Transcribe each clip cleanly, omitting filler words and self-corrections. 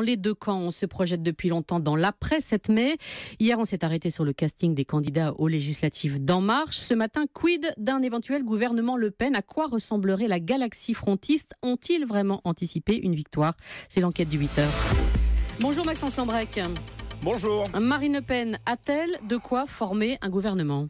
Les deux camps se projettent depuis longtemps dans l'après 7 mai. Hier, on s'est arrêté sur le casting des candidats aux législatives d'En Marche. Ce matin, quid d'un éventuel gouvernement Le Pen? À quoi ressemblerait la galaxie frontiste? Ont-ils vraiment anticipé une victoire? C'est l'enquête du 8h. Bonjour Maxence Lambrec. Bonjour. Marine Le Pen a-t-elle de quoi former un gouvernement?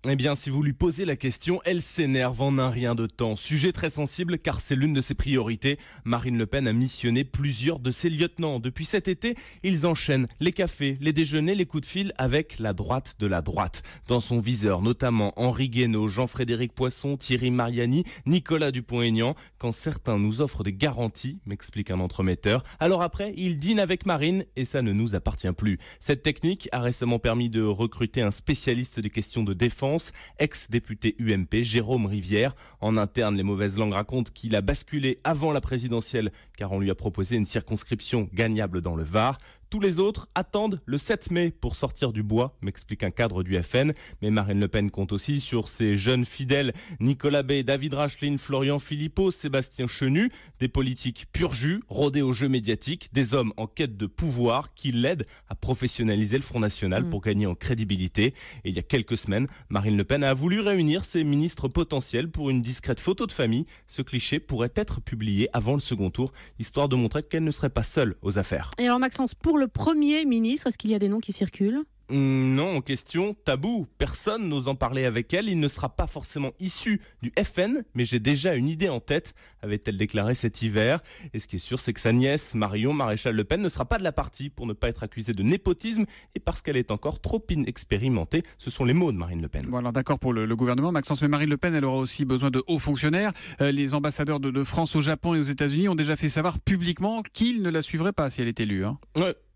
Eh bien, si vous lui posez la question, elle s'énerve en un rien de temps. Sujet très sensible car c'est l'une de ses priorités. Marine Le Pen a missionné plusieurs de ses lieutenants. Depuis cet été, ils enchaînent les cafés, les déjeuners, les coups de fil avec la droite de la droite. Dans son viseur, notamment Henri Guénaud, Jean-Frédéric Poisson, Thierry Mariani, Nicolas Dupont-Aignan. Quand certains nous offrent des garanties, m'explique un entremetteur, alors après, ils dînent avec Marine et ça ne nous appartient plus. Cette technique a récemment permis de recruter un spécialiste des questions de défense, ex-député UMP, Jérôme Rivière. En interne, les mauvaises langues racontent qu'il a basculé avant la présidentielle car on lui a proposé une circonscription gagnable dans le Var. Tous les autres attendent le 7 mai pour sortir du bois, m'explique un cadre du FN. Mais Marine Le Pen compte aussi sur ses jeunes fidèles, Nicolas Bay, David Racheline, Florian Philippot, Sébastien Chenu, des politiques pur jus, rodés au jeu médiatique, des hommes en quête de pouvoir qui l'aident à professionnaliser le Front National pour gagner en crédibilité. Et il y a quelques semaines, Marine Le Pen a voulu réunir ses ministres potentiels pour une discrète photo de famille. Ce cliché pourrait être publié avant le second tour, histoire de montrer qu'elle ne serait pas seule aux affaires. Et alors Maxence, pour le Premier ministre, est-ce qu'il y a des noms qui circulent? Non, en question, tabou. Personne n'ose en parler avec elle. Il ne sera pas forcément issu du FN, mais j'ai déjà une idée en tête, avait-elle déclaré cet hiver. Et ce qui est sûr, c'est que sa nièce, Marion Maréchal Le Pen, ne sera pas de la partie pour ne pas être accusée de népotisme et parce qu'elle est encore trop inexpérimentée. Ce sont les mots de Marine Le Pen. Bon alors d'accord pour le gouvernement, Maxence, mais Marine Le Pen, elle aura aussi besoin de hauts fonctionnaires. Les ambassadeurs de France au Japon et aux États-Unis ont déjà fait savoir publiquement qu'ils ne la suivraient pas si elle est élue.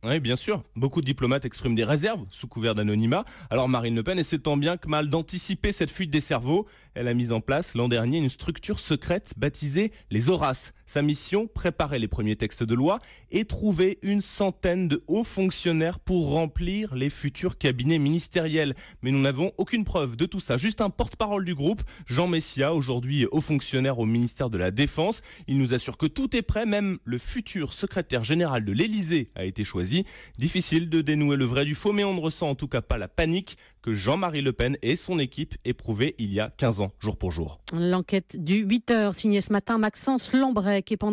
Oui, bien sûr. Beaucoup de diplomates expriment des réserves sous couvert d'anonymat. Alors Marine Le Pen essaie tant bien que mal d'anticiper cette fuite des cerveaux. Elle a mis en place l'an dernier une structure secrète baptisée les Horaces. Sa mission, préparer les premiers textes de loi et trouver une centaine de hauts fonctionnaires pour remplir les futurs cabinets ministériels. Mais nous n'avons aucune preuve de tout ça. Juste un porte-parole du groupe, Jean Messia, aujourd'hui haut fonctionnaire au ministère de la Défense. Il nous assure que tout est prêt, même le futur secrétaire général de l'Élysée a été choisi. Difficile de dénouer le vrai du faux, mais on ne ressent en tout cas pas la panique que Jean-Marie Le Pen et son équipe éprouvaient il y a 15 ans, jour pour jour. L'enquête du 8h, signée ce matin Maxence Lambrec. Et pendant